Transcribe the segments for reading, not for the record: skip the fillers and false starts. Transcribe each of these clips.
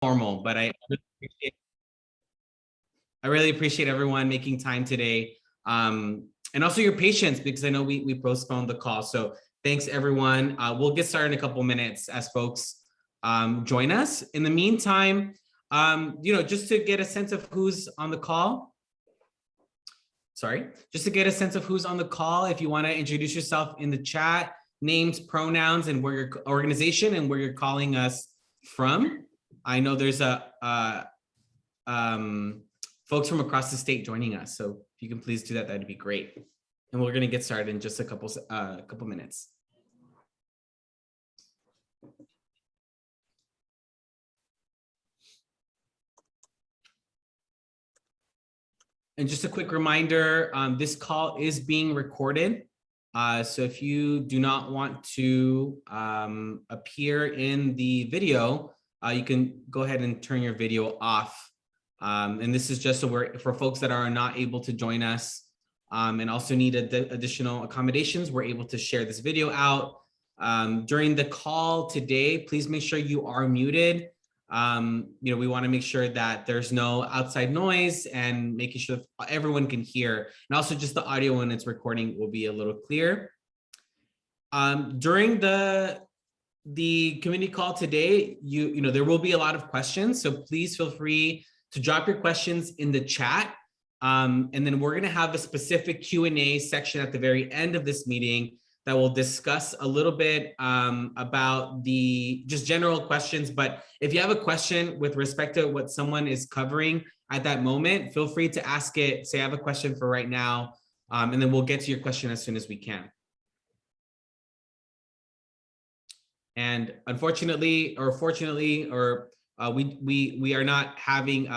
normal, but I really appreciate everyone making time today. And also your patience, because I know we postponed the call. So thanks everyone. We'll get started in a couple minutes as folks join us. In the meantime, just to get a sense of who's on the call. Just to get a sense of who's on the call, if you want to introduce yourself in the chat, names, pronouns, and where your organization and where you're calling us from. I know there's folks from across the state joining us, so if you can please do that, that'd be great. And we're going to get started in just a couple minutes. And just a quick reminder, this call is being recorded. So if you do not want to appear in the video, you can go ahead and turn your video off. And this is just so for folks that are not able to join us and also need additional accommodations, we're able to share this video out. During the call today, please make sure you are muted. We want to make sure that there's no outside noise and making sure that everyone can hear. And also just the audio when it's recording will be a little clear. During the community call today, there will be a lot of questions. So please feel free to drop your questions in the chat. And then we're going to have a specific Q&A section at the very end of this meeting that will discuss a little bit about the just general questions. But if you have a question with respect to what someone is covering at that moment, feel free to ask it. Say, I have a question for right now, and then we'll get to your question as soon as we can. And unfortunately, or fortunately, or we are not having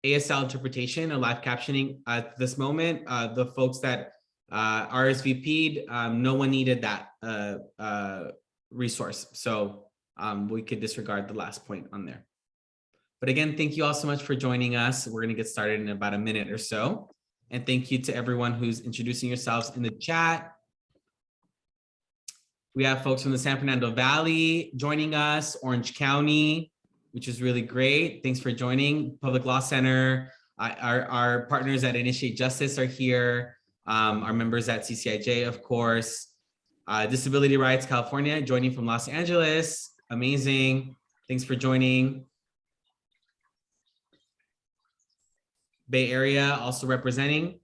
ASL interpretation or live captioning at this moment. The folks that RSVP'd, no one needed that resource. So we could disregard the last point on there. But again, thank you all so much for joining us. We're gonna get started in about a minute or so. And thank you to everyone who's introducing yourselves in the chat. We have folks from the San Fernando Valley joining us, Orange County, which is really great. Thanks for joining. Public Law Center, our partners at Initiate Justice are here. Our members at CCIJ, of course. Disability Rights California, joining from Los Angeles. Amazing. Thanks for joining. Bay Area also representing.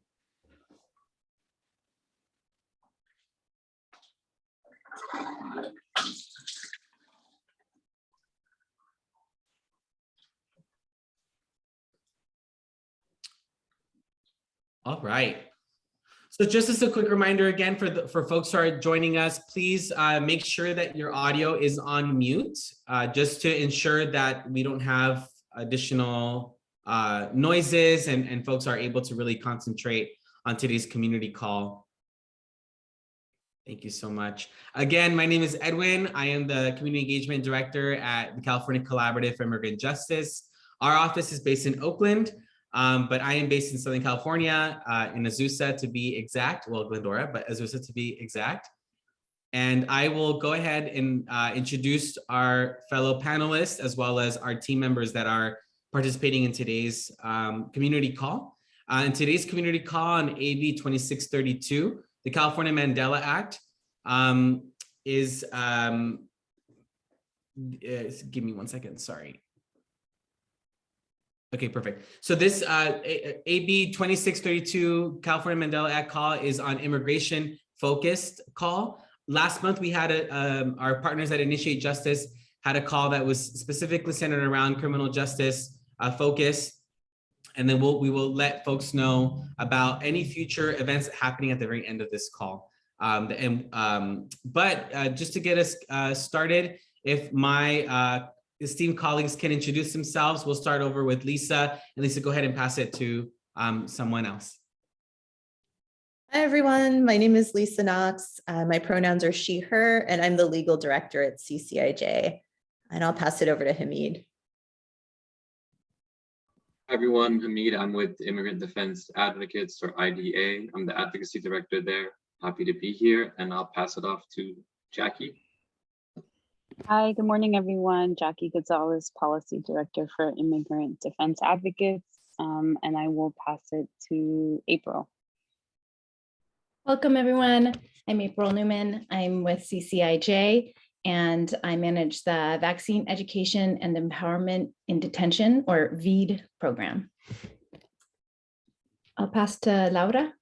All right. So just as a quick reminder again for folks who are joining us, please make sure that your audio is on mute, just to ensure that we don't have additional noises and folks are able to really concentrate on today's community call. Thank you so much. Again, my name is Edwin. I am the Community Engagement Director at the California Collaborative for Immigrant Justice. Our office is based in Oakland. But I am based in Southern California, in Azusa to be exact, well, Glendora, but Azusa to be exact. And I will go ahead and introduce our fellow panelists as well as our team members that are participating in today's community call. In today's community call on AB 2632, the California Mandela Act is, give me 1 second, sorry. Okay, perfect. So this AB 2632 California Mandela Act call is on immigration focused call. Last month we had our partners at Initiate Justice had a call that was specifically centered around criminal justice focus. And then we will let folks know about any future events happening at the very end of this call. But just to get us started, if my esteemed colleagues can introduce themselves. We'll start over with Lisa. And Lisa, go ahead and pass it to someone else. Hi, everyone. My name is Lisa Knox. My pronouns are she, her, and I'm the legal director at CCIJ. And I'll pass it over to Hamid. Hi, everyone. Hamid. I'm with Immigrant Defense Advocates, or IDA. I'm the advocacy director there. Happy to be here. And I'll pass it off to Jackie. Hi, good morning, everyone. Jackie Gonzalez, Policy Director for Immigrant Defense Advocates, and I will pass it to April. Welcome, everyone. I'm April Newman. I'm with CCIJ, and I manage the Vaccine Education and Empowerment in Detention, or VED program. I'll pass to Laura.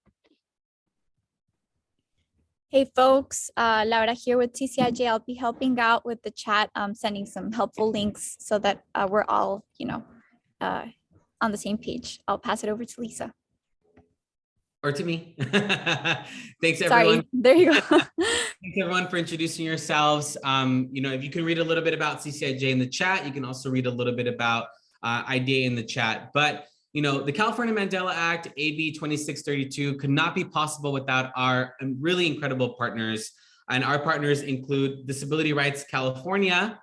Hey folks, Laura here with TCIJ. I'll be helping out with the chat, sending some helpful links so that we're all, on the same page. I'll pass it over to Lisa. Or to me. Thanks everyone. Sorry, there you go. Thanks everyone for introducing yourselves. If you can read a little bit about CCIJ in the chat, you can also read a little bit about IDA in the chat. But the California Mandela Act, AB 2632, could not be possible without our really incredible partners. And our partners include Disability Rights California,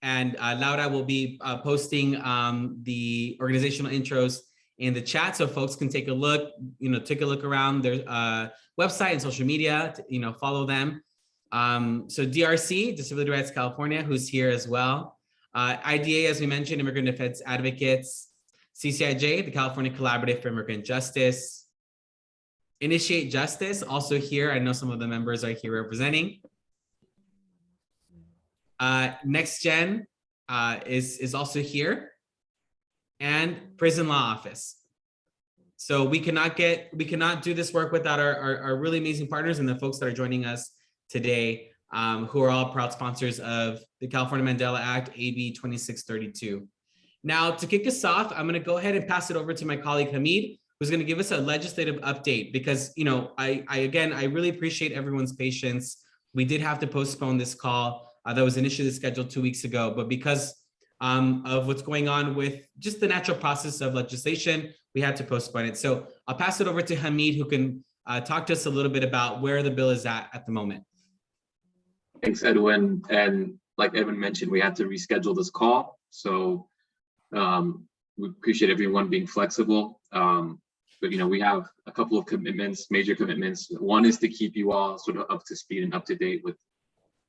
and Laura will be posting the organizational intros in the chat, so folks can take a look, take a look around their website and social media, follow them. So DRC, Disability Rights California, who's here as well. IDA, as we mentioned, Immigrant Defense Advocates. CCIJ, the California Collaborative for Immigrant Justice. Initiate Justice, also here. I know some of the members are here representing. Next Gen is also here. And Prison Law Office. So we cannot do this work without our really amazing partners and the folks that are joining us today, who are all proud sponsors of the California Mandela Act, AB 2632. Now, to kick us off, I'm going to go ahead and pass it over to my colleague Hamid, who's going to give us a legislative update because, I really appreciate everyone's patience. We did have to postpone this call that was initially scheduled 2 weeks ago, but because of what's going on with just the natural process of legislation, we had to postpone it. So I'll pass it over to Hamid, who can talk to us a little bit about where the bill is at the moment. Thanks, Edwin. And like Edwin mentioned, we had to reschedule this call. So we appreciate everyone being flexible. But we have a couple of commitments, major commitments. One is to keep you all sort of up to speed and up to date with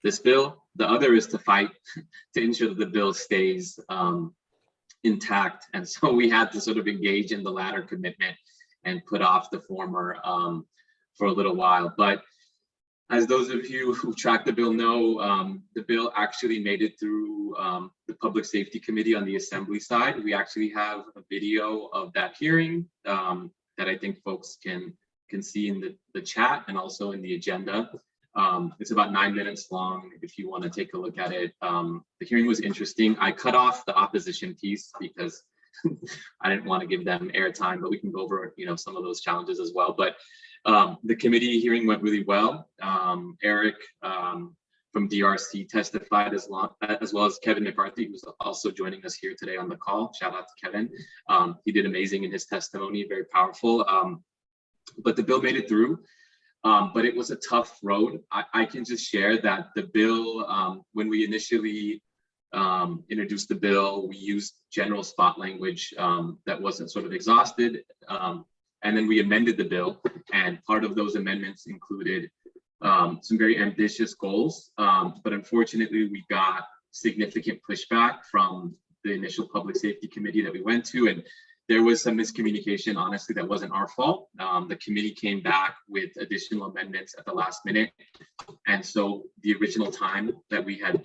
this bill. The other is to fight to ensure that the bill stays intact. And so we had to sort of engage in the latter commitment and put off the former for a little while. But as those of you who track the bill know, the bill actually made it through the Public Safety Committee on the Assembly side. We actually have a video of that hearing that I think folks can see in the chat and also in the agenda. It's about 9 minutes long if you want to take a look at it. The hearing was interesting. I cut off the opposition piece because I didn't want to give them airtime, but we can go over some of those challenges as well. But the committee hearing went really well. Eric from DRC testified as well as Kevin McCarthy, who's also joining us here today on the call. Shout out to Kevin. He did amazing in his testimony, very powerful. But the bill made it through. But it was a tough road. I can just share that the bill, when we initially introduced the bill, we used general spot language that wasn't sort of exhausted. And then we amended the bill, and part of those amendments included some very ambitious goals. But unfortunately, we got significant pushback from the initial Public Safety Committee that we went to, and there was some miscommunication, honestly, that wasn't our fault. The committee came back with additional amendments at the last minute. And so the original time that we had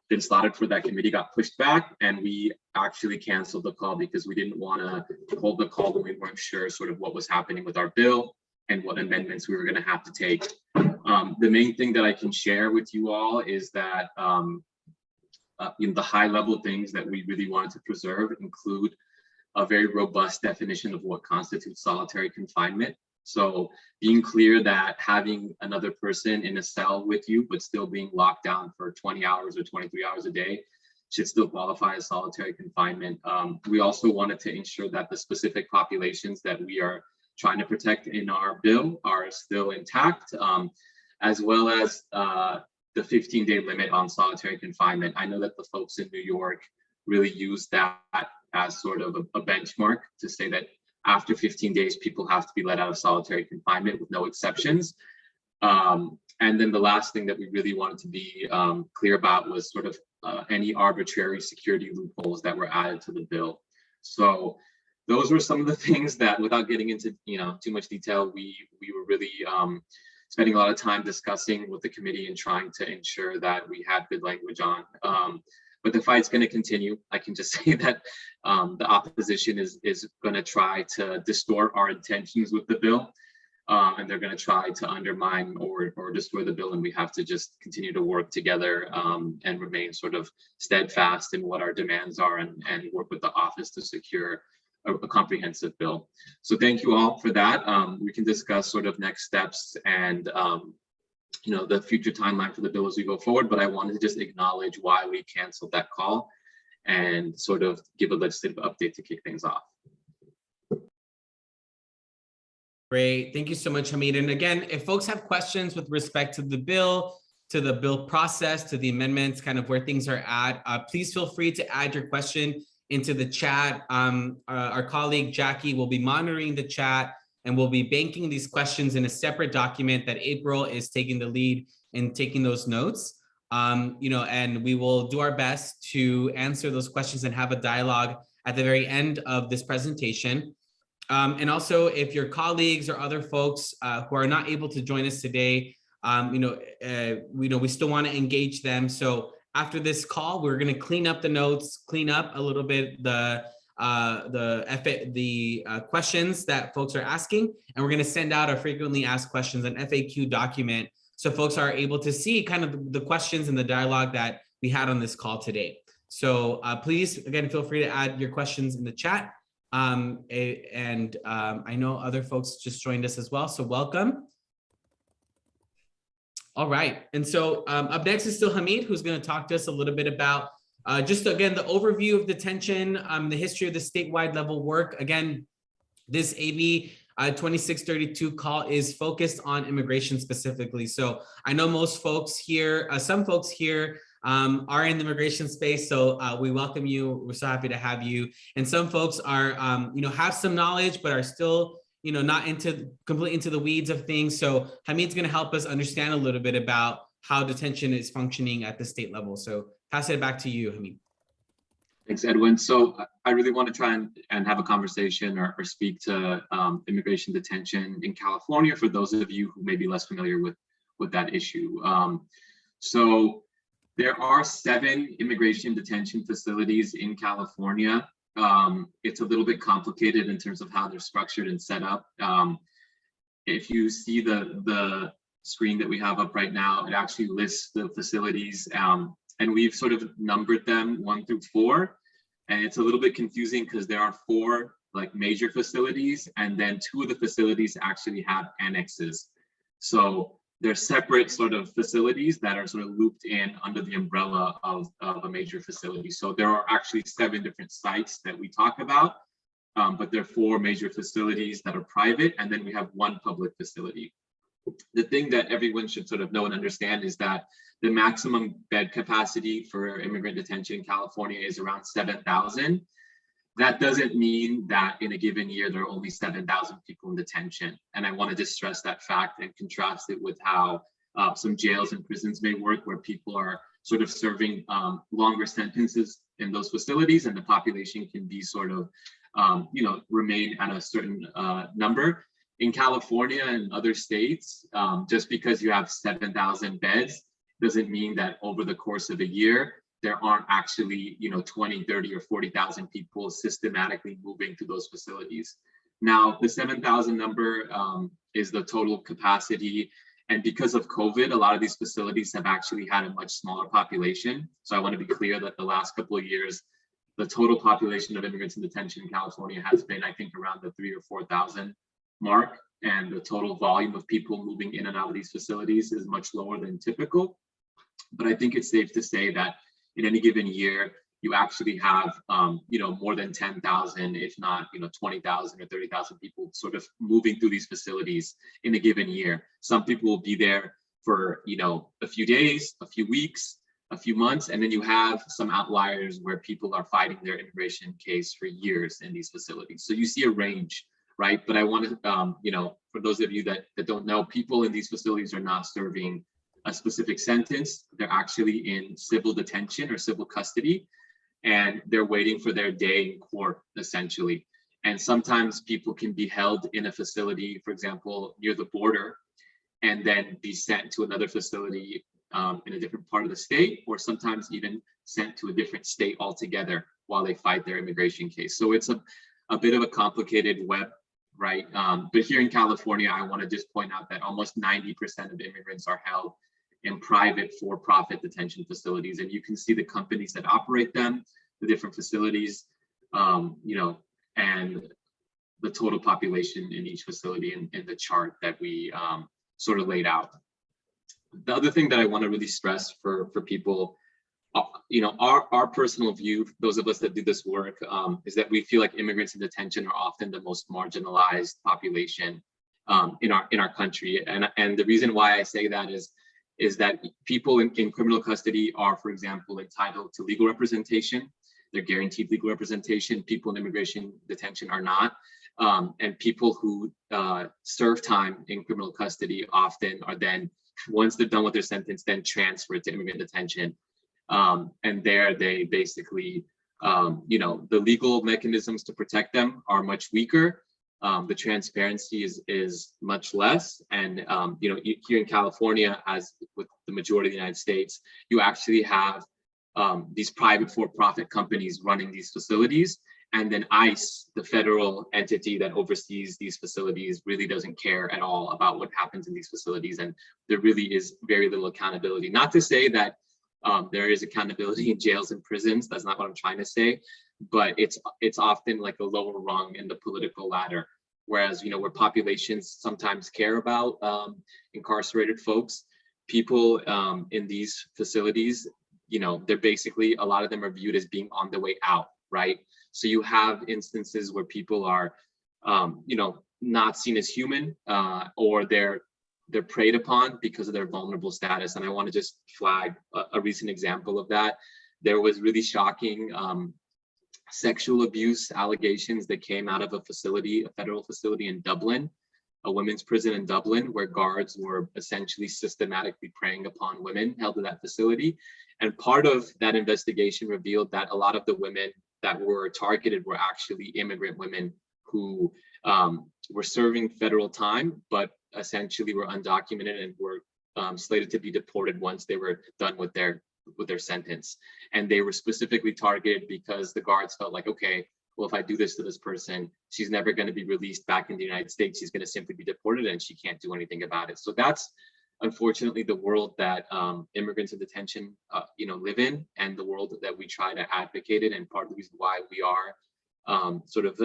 been slotted for that committee got pushed back, and we actually canceled the call because we didn't want to hold the call when we weren't sure sort of what was happening with our bill and what amendments we were going to have to take. The main thing that I can share with you all is that the high level things that we really wanted to preserve include a very robust definition of what constitutes solitary confinement. So being clear that having another person in a cell with you, but still being locked down for 20 hours or 23 hours a day should still qualify as solitary confinement. We also wanted to ensure that the specific populations that we are trying to protect in our bill are still intact, as well as the 15-day limit on solitary confinement. I know that the folks in New York really use that as sort of a benchmark to say that after 15 days, people have to be let out of solitary confinement with no exceptions. And then the last thing that we really wanted to be clear about was sort of any arbitrary security loopholes that were added to the bill. So those were some of the things that, without getting into too much detail, we were really spending a lot of time discussing with the committee and trying to ensure that we had good language on. But the fight's going to continue. I can just say that the opposition is going to try to distort our intentions with the bill, and they're going to try to undermine or destroy the bill. And we have to just continue to work together and remain sort of steadfast in what our demands are, and work with the office to secure a comprehensive bill. So thank you all for that. We can discuss sort of next steps and the future timeline for the bill as we go forward, but I wanted to just acknowledge why we canceled that call and sort of give a legislative update to kick things off. Great, thank you so much, Hamid. And again, if folks have questions with respect to the bill process, to the amendments, kind of where things are at, please feel free to add your question into the chat. Our colleague Jackie will be monitoring the chat, and we'll be banking these questions in a separate document that April is taking the lead in taking those notes. And we will do our best to answer those questions and have a dialogue at the very end of this presentation. And also, if your colleagues or other folks who are not able to join us today, we still want to engage them. So after this call, we're going to clean up the notes, clean up a little bit the questions that folks are asking, and we're going to send out a frequently asked questions, an FAQ document, so folks are able to see kind of the questions and the dialogue that we had on this call today. So please, again, feel free to add your questions in the chat. I know other folks just joined us as well, so welcome. All right, and so up next is still Hamid, who's going to talk to us a little bit about just again, the overview of detention, the history of the statewide level work. Again, this AB 2632 call is focused on immigration specifically. So I know most folks here, some folks here are in the immigration space. So we welcome you. We're so happy to have you. And some folks are, have some knowledge, but are still, not completely into the weeds of things. So Hamid's going to help us understand a little bit about how detention is functioning at the state level. So pass it back to you, Hamid. Thanks, Edwin. So I really want to try and have a conversation or speak to immigration detention in California for those of you who may be less familiar with that issue. So there are 7 immigration detention facilities in California. It's a little bit complicated in terms of how they're structured and set up. If you see the screen that we have up right now, it actually lists the facilities, and we've sort of numbered them 1 through 4, and it's a little bit confusing because there are 4 like major facilities, and then 2 of the facilities actually have annexes. So they're separate sort of facilities that are sort of looped in under the umbrella of a major facility. So there are actually 7 different sites that we talk about, but there are 4 major facilities that are private, and then we have 1 public facility. The thing that everyone should sort of know and understand is that the maximum bed capacity for immigrant detention in California is around 7,000. That doesn't mean that in a given year, there are only 7,000 people in detention. And I want to just stress that fact and contrast it with how some jails and prisons may work, where people are sort of serving longer sentences in those facilities, and the population can be sort of, remain at a certain number. In California and other states, just because you have 7,000 beds doesn't mean that over the course of a year, there aren't actually 20, 30, or 40,000 people systematically moving to those facilities. Now, the 7,000 number is the total capacity. And because of COVID, a lot of these facilities have actually had a much smaller population. So I want to be clear that the last couple of years, the total population of immigrants in detention in California has been, I think, around the 3,000 or 4,000 mark, and the total volume of people moving in and out of these facilities is much lower than typical. But I think it's safe to say that in any given year, you actually have more than 10,000, if not 20,000 or 30,000 people sort of moving through these facilities in a given year. Some people will be there for a few days, a few weeks, a few months, and then you have some outliers where people are fighting their immigration case for years in these facilities. So you see a range, right? But I want to, for those of you that don't know, people in these facilities are not serving a specific sentence, they're actually in civil detention or civil custody, and they're waiting for their day in court, essentially. And sometimes people can be held in a facility, for example, near the border, and then be sent to another facility in a different part of the state, or sometimes even sent to a different state altogether while they fight their immigration case. So it's a bit of a complicated web, right? But here in California, I want to just point out that almost 90% of immigrants are held in private for-profit detention facilities. And you can see the companies that operate them, the different facilities, you know, and the total population in each facility in the chart that we sort of laid out. The other thing that I want to really stress for people, you know, our personal view, those of us that do this work, is that we feel like immigrants in detention are often the most marginalized population in our country. And the reason why I say that is that people in criminal custody are, for example, entitled to legal representation. They're guaranteed legal representation. People in immigration detention are not. And people who serve time in criminal custody often are then, once they're done with their sentence, then transferred to immigrant detention. And there they basically, you know, the legal mechanisms to protect them are much weaker. The transparency is much less. And, you know, here in California, as with the majority of the United States, you actually have these private for-profit companies running these facilities. And then ICE, the federal entity that oversees these facilities, really doesn't care at all about what happens in these facilities. And there really is very little accountability. Not to say that there is accountability in jails and prisons. That's not what I'm trying to say. But it's often like a lower rung in the political ladder. Whereas, you know, where populations sometimes care about incarcerated folks, people in these facilities, you know, they're basically, a lot of them are viewed as being on the way out, right? So you have instances where people are, you know, not seen as human, or they're preyed upon because of their vulnerable status. And I want to just flag a recent example of that. There was really shocking sexual abuse allegations that came out of a facility, a federal facility in Dublin, a women's prison in Dublin, where guards were essentially systematically preying upon women held in that facility. And part of that investigation revealed that a lot of the women that were targeted were actually immigrant women who were serving federal time, but essentially were undocumented and were slated to be deported once they were done with their sentence. And they were specifically targeted because the guards felt like, okay, well, if I do this to this person, she's never going to be released back in the United States. She's going to simply be deported and she can't do anything about it. So that's unfortunately the world that immigrants in detention, you know, live in, and the world that we try to advocate in. And part of the reason why we are sort of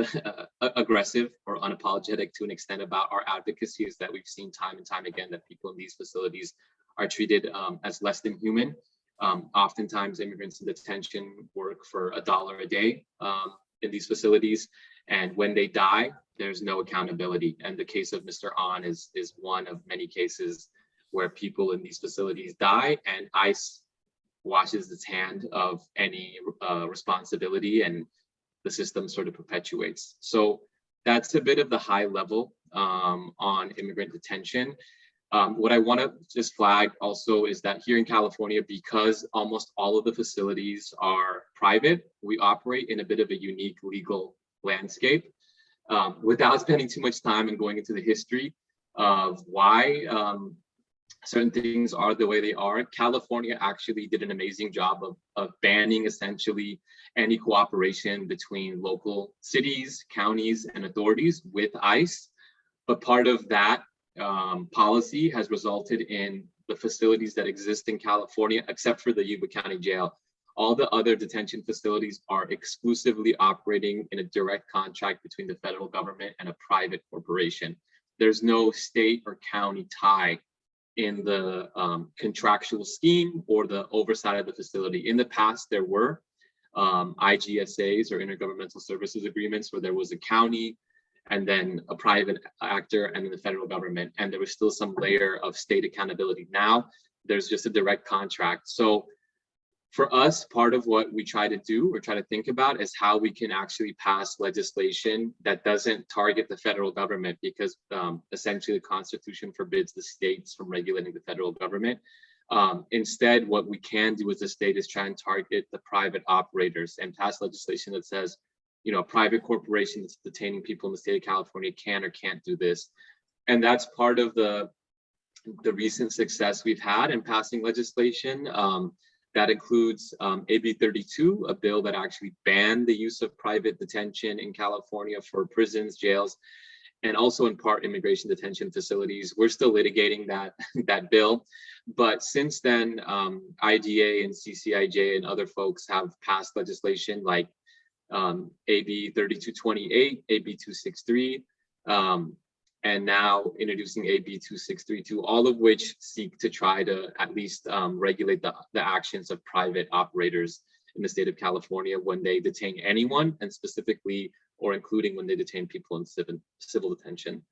aggressive or unapologetic to an extent about our advocacy is that we've seen time and time again that people in these facilities are treated as less than human. Oftentimes immigrants in detention work for $1 a day in these facilities, and when they die, there's no accountability. And the case of Mr. An is one of many cases where people in these facilities die, and ICE washes its hand of any responsibility, and the system sort of perpetuates. So that's a bit of the high level on immigrant detention. What I want to just flag also is that here in California, because almost all of the facilities are private, we operate in a bit of a unique legal landscape. Without spending too much time and going into the history of why certain things are the way they are, California actually did an amazing job of banning essentially any cooperation between local cities, counties, and authorities with ICE. But part of that policy has resulted in the facilities that exist in California, except for the Yuba County Jail. All the other detention facilities are exclusively operating in a direct contract between the federal government and a private corporation. There's no state or county tie in the contractual scheme or the oversight of the facility. In the past, there were IGSAs or intergovernmental services agreements where there was a county and then a private actor and then the federal government, and there was still some layer of state accountability. Now there's just a direct contract. So for us, part of what we try to do or try to think about is how we can actually pass legislation that doesn't target the federal government, because essentially the Constitution forbids the states from regulating the federal government. Instead, what we can do as a state is try and target the private operators and pass legislation that says, you know, a private corporation that's detaining people in the state of California can or can't do this. And that's part of the recent success we've had in passing legislation. That includes AB 32, a bill that actually banned the use of private detention in California for prisons, jails, and also in part immigration detention facilities. We're still litigating that bill. But since then, IDA and CCIJ and other folks have passed legislation like AB 3228, AB 263, and now introducing AB 2632, all of which seek to try to at least regulate the actions of private operators in the state of California when they detain anyone, and specifically or including when they detain people in civil detention.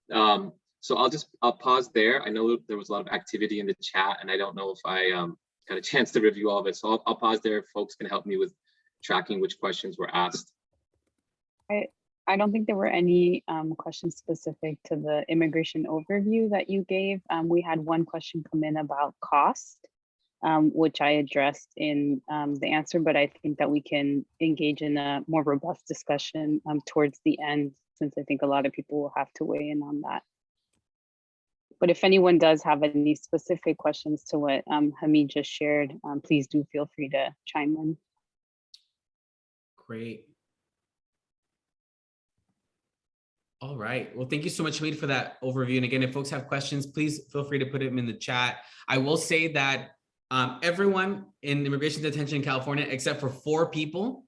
So I'll pause there. I know there was a lot of activity in the chat, and I don't know if I got a chance to review all of it. So I'll pause there if folks can help me with tracking which questions were asked. I don't think there were any questions specific to the immigration overview that you gave. We had one question come in about cost, which I addressed in the answer, but I think that we can engage in a more robust discussion towards the end, since I think a lot of people will have to weigh in on that. But if anyone does have any specific questions to what Hamid just shared, please do feel free to chime in. Great. All right. Well, thank you so much, Hamid, for that overview. And again, if folks have questions, please feel free to put them in the chat. I will say that everyone in immigration detention in California, except for 4 people,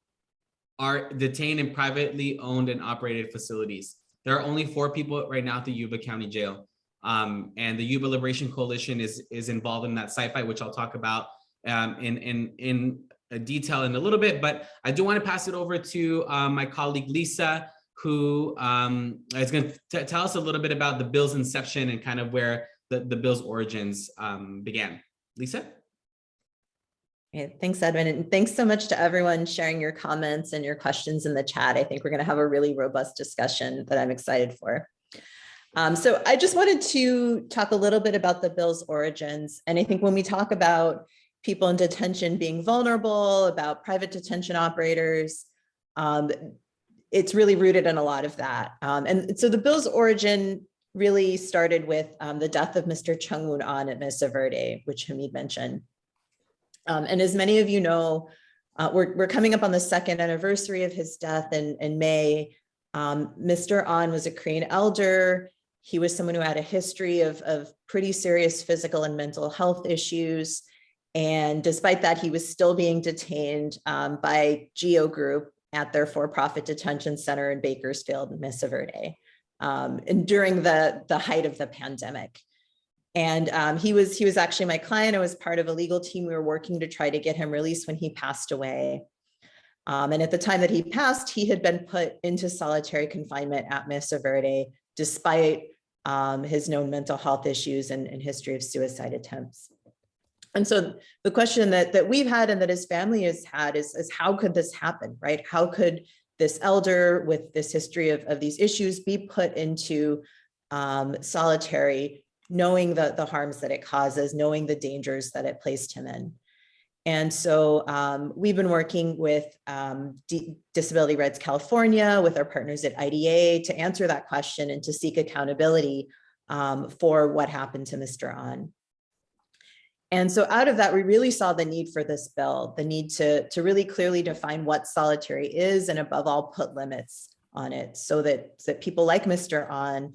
are detained in privately owned and operated facilities. There are only 4 people right now at the Yuba County Jail. And the Yuba Liberation Coalition is involved in that sci-fi, which I'll talk about in detail in a little bit. But I do want to pass it over to my colleague, Lisa, who is going to tell us a little bit about the bill's inception and kind of where the bill's origins began. Lisa? Yeah, thanks, Edwin. And thanks so much to everyone sharing your comments and your questions in the chat. I think we're going to have a really robust discussion that I'm excited for. So I just wanted to talk a little bit about the bill's origins. And I think when we talk about people in detention being vulnerable, about private detention operators, it's really rooted in a lot of that. And so the bill's origin really started with the death of Mr. Chung Woon An at Mesa Verde, which Hamid mentioned. And as many of you know, we're coming up on the 2nd anniversary of his death in May. Mr. An was a Korean elder. He was someone who had a history of pretty serious physical and mental health issues. And despite that, he was still being detained by GEO Group at their for-profit detention center in Bakersfield, Mesa Verde, and during the height of the pandemic. And he was actually my client. I was part of a legal team. We were working to try to get him released when he passed away. And at the time that he passed, he had been put into solitary confinement at Mesa Verde, despite his known mental health issues and history of suicide attempts. And so the question that we've had and that his family has had is how could this happen, right? How could this elder with this history of these issues be put into solitary, knowing the harms that it causes, knowing the dangers that it placed him in? And so we've been working with Disability Rights California, with our partners at IDA, to answer that question and to seek accountability for what happened to Mr. An. And so out of that, we really saw the need for this bill, the need to really clearly define what solitary is, and above all, put limits on it so that people like Mr. An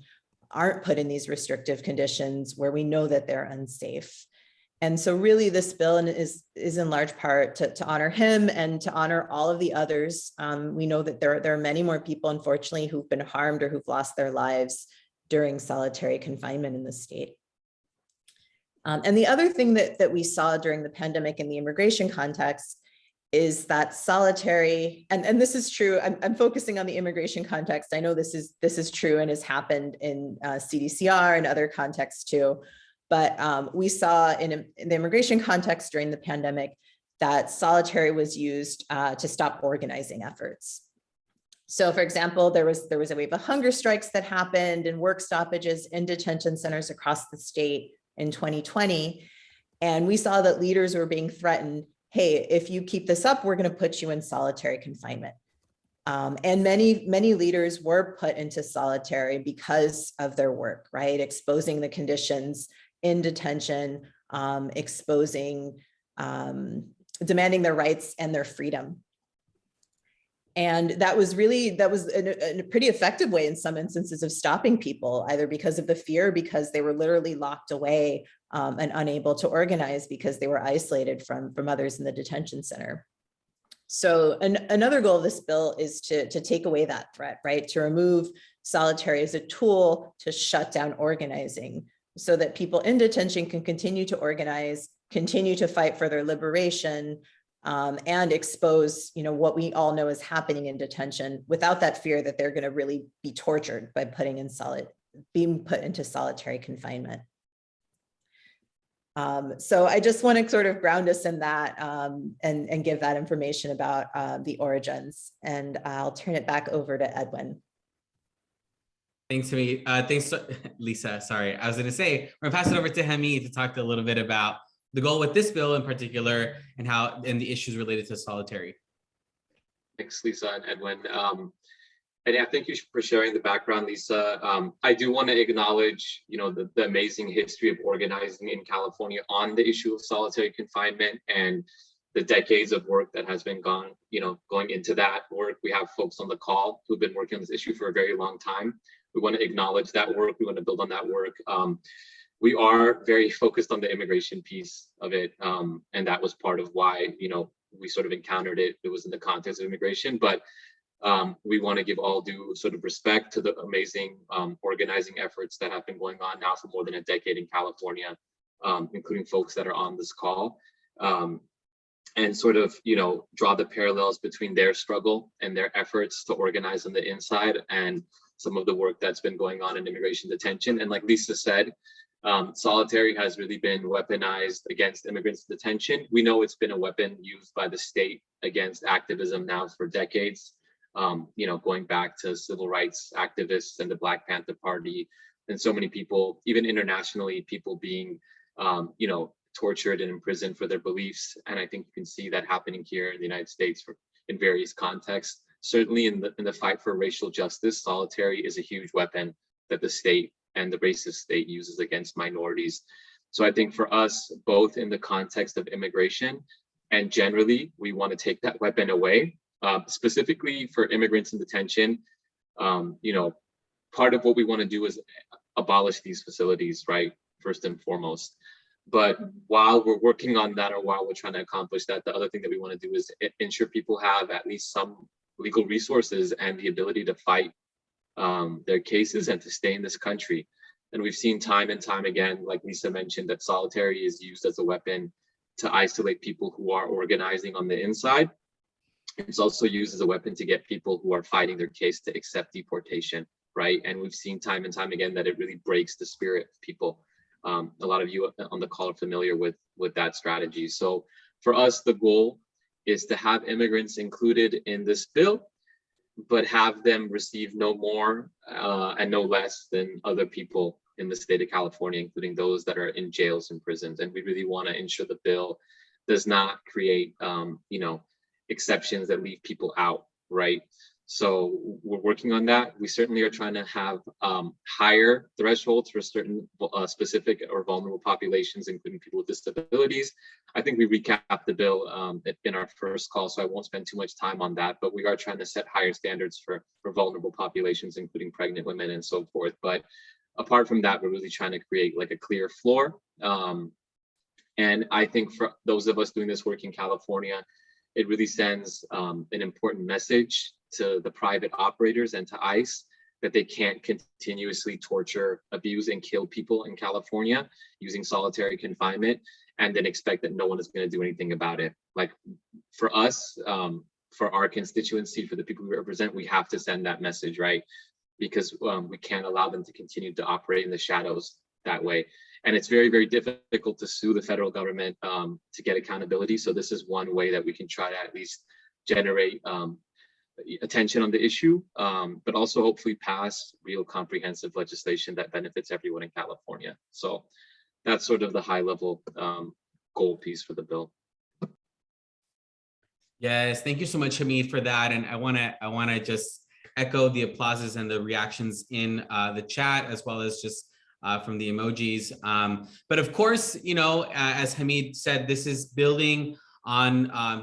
aren't put in these restrictive conditions where we know that they're unsafe. And so really this bill is in large part to honor him and to honor all of the others. We know that there are many more people, unfortunately, who've been harmed or who've lost their lives during solitary confinement in the state. And the other thing that we saw during the pandemic in the immigration context is that solitary, and this is true, I'm focusing on the immigration context. I know this is true and has happened in CDCR and other contexts too. But we saw in the immigration context during the pandemic that solitary was used to stop organizing efforts. So for example, there was a wave of hunger strikes that happened and work stoppages in detention centers across the state in 2020. And we saw that leaders were being threatened, hey, if you keep this up, we're going to put you in solitary confinement. And many leaders were put into solitary because of their work, right? Exposing the conditions in detention, demanding their rights and their freedom. And that was a pretty effective way in some instances of stopping people, either because of the fear, because they were literally locked away and unable to organize because they were isolated from others in the detention center. So another goal of this bill is to take away that threat, right? To remove solitary as a tool to shut down organizing so that people in detention can continue to organize, continue to fight for their liberation, and expose, what we all know is happening in detention without that fear that they're going to really be tortured by being put into solitary confinement. So I just want to sort of ground us in that and give that information about the origins. And I'll turn it back over to Edwin. Thanks, Hemi. Thanks, Lisa. Sorry, I was going to say, we're going to pass it over to Hemi to talk a little bit about the goal with this bill in particular and the issues related to solitary. Thanks, Lisa and Edwin. And yeah, thank you for sharing the background, Lisa. I do want to acknowledge, the amazing history of organizing in California on the issue of solitary confinement and the decades of work that has been going into that work. We have folks on the call who've been working on this issue for a very long time. We want to acknowledge that work. We want to build on that work. We are very focused on the immigration piece of it. And that was part of why, we sort of encountered it. It was in the context of immigration, but we want to give all due sort of respect to the amazing organizing efforts that have been going on now for more than a decade in California, including folks that are on this call, and sort of, draw the parallels between their struggle and their efforts to organize on the inside and some of the work that's been going on in immigration detention. And like Lisa said, solitary has really been weaponized against immigrants in detention. We know it's been a weapon used by the state against activism now for decades. Going back to civil rights activists and the Black Panther Party, and so many people, even internationally, people being, tortured and imprisoned for their beliefs. And I think you can see that happening here in the United States in various contexts. Certainly in the fight for racial justice, solitary is a huge weapon that the state and the racist state uses against minorities. So I think for us, both in the context of immigration and generally, we want to take that weapon away. Specifically for immigrants in detention, part of what we want to do is abolish these facilities, right? First and foremost. But while we're working on that, or while we're trying to accomplish that, the other thing that we want to do is ensure people have at least some legal resources and the ability to fight their cases and to stay in this country. And we've seen time and time again, like Lisa mentioned, that solitary is used as a weapon to isolate people who are organizing on the inside. It's also used as a weapon to get people who are fighting their case to accept deportation, right? And we've seen time and time again that it really breaks the spirit of people. A lot of you on the call are familiar with that strategy. So for us, the goal is to have immigrants included in this bill, but have them receive no more and no less than other people in the state of California, including those that are in jails and prisons. And we really want to ensure the bill does not create, exceptions that leave people out, right? So we're working on that. We certainly are trying to have higher thresholds for certain specific or vulnerable populations, including people with disabilities. I think we recapped the bill in our first call, so I won't spend too much time on that, but we are trying to set higher standards for vulnerable populations, including pregnant women and so forth. But apart from that, we're really trying to create like a clear floor. And I think for those of us doing this work in California, it really sends an important message to the private operators and to ICE that they can't continuously torture, abuse, and kill people in California using solitary confinement and then expect that no one is going to do anything about it. Like for us, for our constituency, for the people we represent, we have to send that message, right? Because we can't allow them to continue to operate in the shadows that way. And it's very, very difficult to sue the federal government to get accountability. So this is one way that we can try to at least generate attention on the issue, but also hopefully pass real comprehensive legislation that benefits everyone in California. So that's sort of the high level goal piece for the bill. Yes, thank you so much, Hamid, for that. And I want to just echo the applauses and the reactions in the chat, as well as just from the emojis. But of course, you know, as Hamid said, this is building on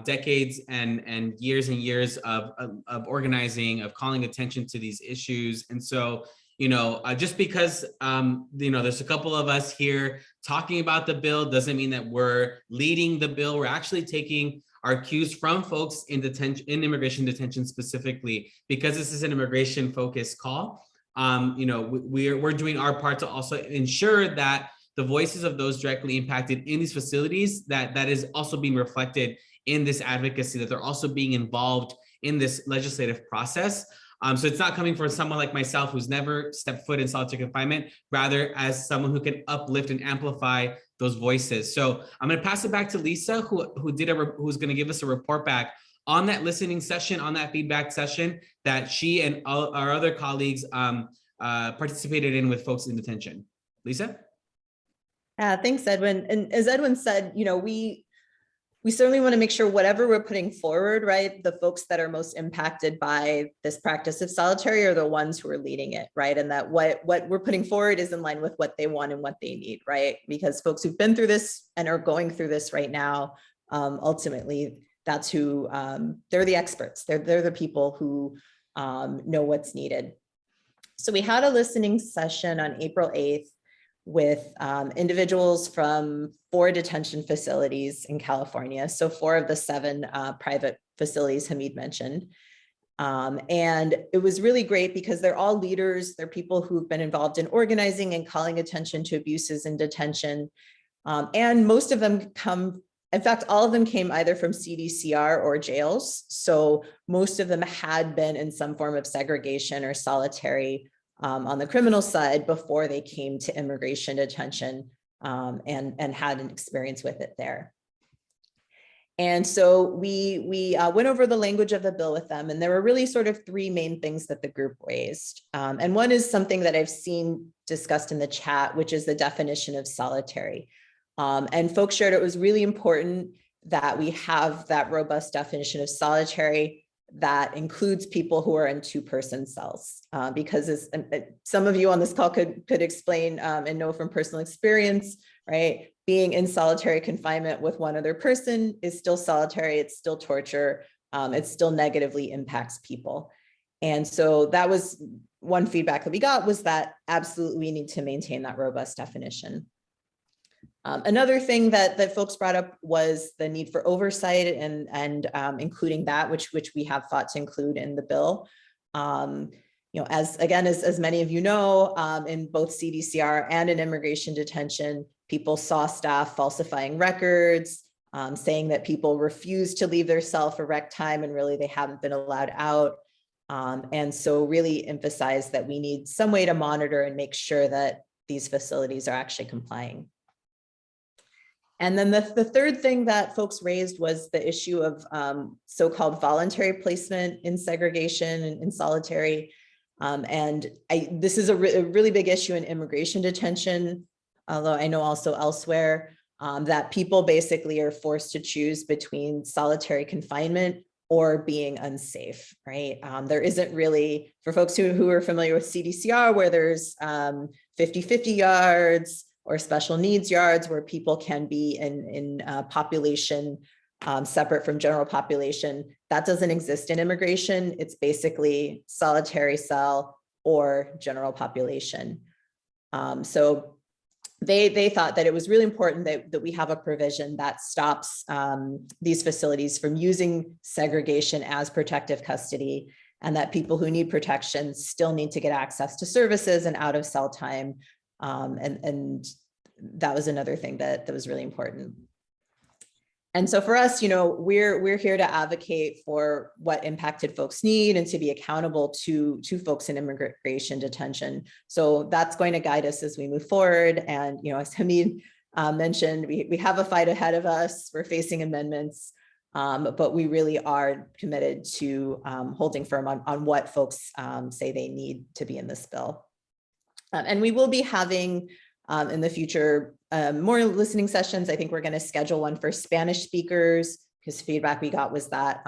decades and years of organizing, of calling attention to these issues. And so, you know, just because, you know, there's a couple of us here talking about the bill doesn't mean that we're leading the bill. We're actually taking our cues from folks in detention, in immigration detention specifically, because this is an immigration focused call. You know, we're doing our part to also ensure that the voices of those directly impacted in these facilities, that is also being reflected in this advocacy, that they're also being involved in this legislative process. So it's not coming from someone like myself who's never stepped foot in solitary confinement, rather as someone who can uplift and amplify those voices. So I'm going to pass it back to Lisa, who's going to give us a report back on that listening session, on that feedback session that she and all our other colleagues participated in with folks in detention. Lisa? Thanks, Edwin. And as Edwin said, you know, we certainly want to make sure whatever we're putting forward, right, the folks that are most impacted by this practice of solitary are the ones who are leading it, right? And that what we're putting forward is in line with what they want and what they need, right? Because folks who've been through this and are going through this right now, ultimately, that's who, they're the experts. They're the people who know what's needed. So we had a listening session on April 8th with individuals from 4 detention facilities in California. So 4 of the 7 private facilities Hamid mentioned. And it was really great because they're all leaders. They're people who've been involved in organizing and calling attention to abuses in detention. And most of them come, in fact, all of them came either from CDCR or jails. So most of them had been in some form of segregation or solitary on the criminal side before they came to immigration detention and had an experience with it there. And so we went over the language of the bill with them, and there were really sort of 3 main things that the group raised. And one is something that I've seen discussed in the chat, which is the definition of solitary. And folks shared it was really important that we have that robust definition of solitary that includes people who are in 2-person cells, because as some of you on this call could explain and know from personal experience, right? Being in solitary confinement with one other person is still solitary, it's still torture, it still negatively impacts people. And so that was one feedback that we got, was that absolutely we need to maintain that robust definition. Another thing that folks brought up was the need for oversight and including that, which we have fought to include in the bill. You know, as many of you know, in both CDCR and in immigration detention, people saw staff falsifying records, saying that people refuse to leave their cell for rec time and really they haven't been allowed out. And so really emphasize that we need some way to monitor and make sure that these facilities are actually complying. And then the third thing that folks raised was the issue of so-called voluntary placement in segregation and in solitary. This is a really big issue in immigration detention, although I know also elsewhere that people basically are forced to choose between solitary confinement or being unsafe, right? There isn't really, for folks who are familiar with CDCR, where there's 50-50 yards, or special needs yards where people can be in population separate from general population. That doesn't exist in immigration. It's basically solitary cell or general population. So they thought that it was really important that we have a provision that stops these facilities from using segregation as protective custody, and that people who need protection still need to get access to services and out of cell time. And that was another thing that was really important. And so for us, you know, we're here to advocate for what impacted folks need and to be accountable to folks in immigration detention. So that's going to guide us as we move forward. And, you know, as Hamid mentioned, we have a fight ahead of us. We're facing amendments, but we really are committed to holding firm on what folks say they need to be in this bill. And we will be having in the future, more listening sessions. I think we're going to schedule one for Spanish speakers, because feedback we got was that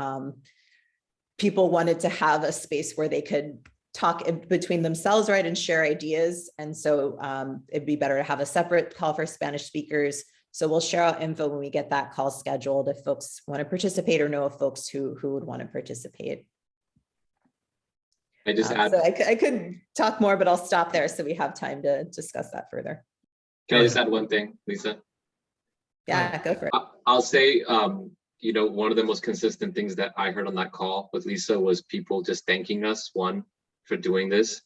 people wanted to have a space where they could talk between themselves, right, and share ideas. And so it'd be better to have a separate call for Spanish speakers. So we'll share out info when we get that call scheduled if folks want to participate or know of folks who would want to participate. I just add. So I could talk more, but I'll stop there so we have time to discuss that further. Can I just add one thing, Lisa? Yeah, go for it. I'll say, you know, one of the most consistent things that I heard on that call with Lisa was people just thanking us, one, for doing this.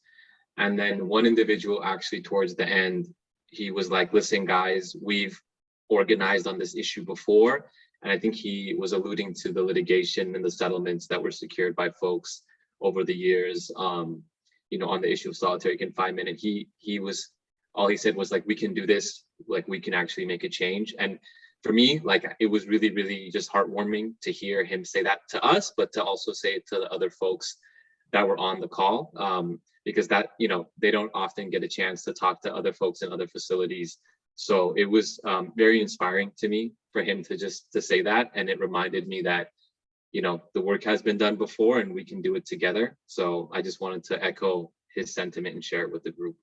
And then one individual actually towards the end, he was like, listen, guys, we've organized on this issue before. And I think he was alluding to the litigation and the settlements that were secured by folks over the years, you know, on the issue of solitary confinement. And he was, all he said was like, we can do this, like we can actually make a change. And for me, like, it was really, really just heartwarming to hear him say that to us, but to also say it to the other folks that were on the call, because that, you know, they don't often get a chance to talk to other folks in other facilities. So it was very inspiring to me for him to just to say that. And it reminded me that, you know, the work has been done before and we can do it together. So I just wanted to echo his sentiment and share it with the group.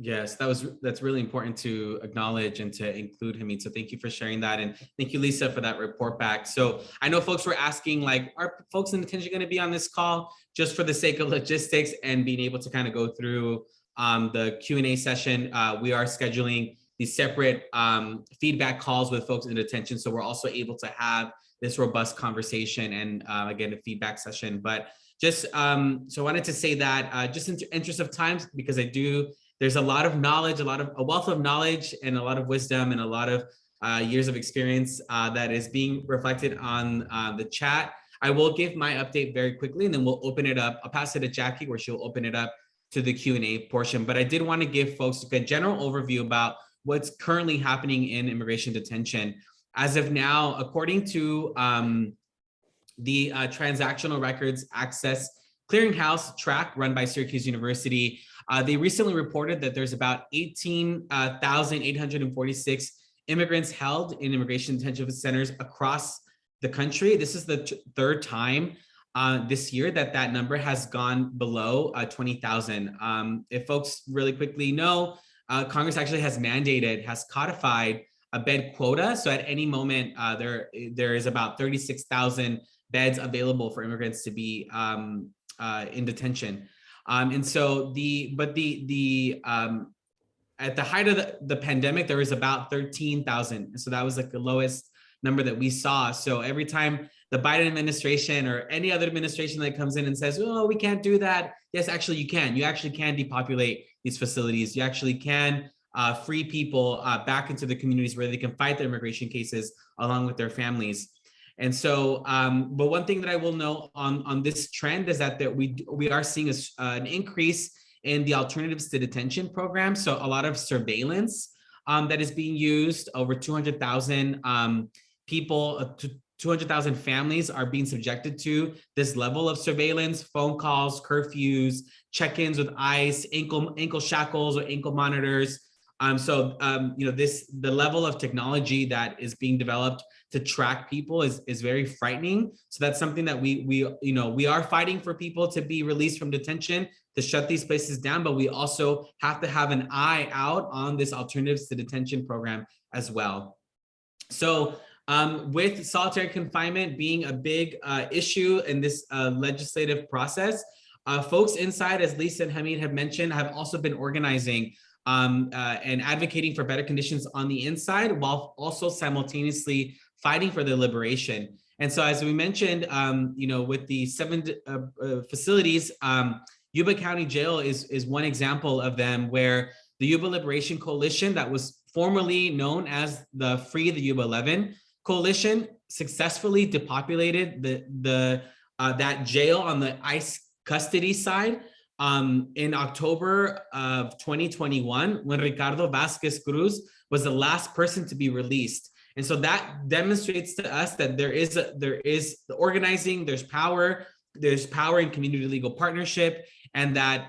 Yes, that's really important to acknowledge and to include him. So thank you for sharing that. And thank you, Lisa, for that report back. So I know folks were asking, like, are folks in detention going to be on this call? Just for the sake of logistics and being able to kind of go through the Q&A session, we are scheduling these separate feedback calls with folks in detention. So we're also able to have this robust conversation and again, a feedback session. But just, so I wanted to say that just in interest of time, because there's a lot of knowledge, a wealth of knowledge and a lot of wisdom and a lot of years of experience that is being reflected on the chat. I will give my update very quickly and then we'll open it up. I'll pass it to Jackie where she'll open it up to the Q&A portion. But I did want to give folks a general overview about what's currently happening in immigration detention. As of now, according to the Transactional Records Access Clearinghouse track run by Syracuse University, they recently reported that there's about 18,846 immigrants held in immigration detention centers across the country. This is the third time this year that number has gone below 20,000. If folks really quickly know, Congress actually has codified a bed quota. So at any moment, there is about 36,000 beds available for immigrants to be in detention. And so at the height of the pandemic, there was about 13,000. So that was like the lowest number that we saw. So every time the Biden administration or any other administration that comes in and says, oh, we can't do that. Yes, actually you can. You actually can depopulate these facilities. You actually can free people back into the communities where they can fight their immigration cases along with their families. And so, but one thing that I will note on this trend is that we are seeing an increase in the alternatives to detention program. So a lot of surveillance that is being used. Over 200,000 people, 200,000 families are being subjected to this level of surveillance, phone calls, curfews, check-ins with ICE, ankle shackles or ankle monitors. You know, the level of technology that is being developed to track people is very frightening. So that's something that we are fighting for people to be released from detention, to shut these places down, but we also have to have an eye out on this alternatives to detention program as well. So with solitary confinement being a big issue in this legislative process, folks inside, as Lisa and Hamid have mentioned, have also been organizing and advocating for better conditions on the inside, while also simultaneously fighting for their liberation. And so, as we mentioned, you know, with the 7 facilities, Yuba County Jail is one example of them, where the Yuba Liberation Coalition, that was formerly known as the Free the Yuba 11 Coalition, successfully depopulated that jail on the ICE custody side in October of 2021, when Ricardo Vasquez Cruz was the last person to be released. And so that demonstrates to us that there is the organizing, there's power there's power in community legal partnership, and that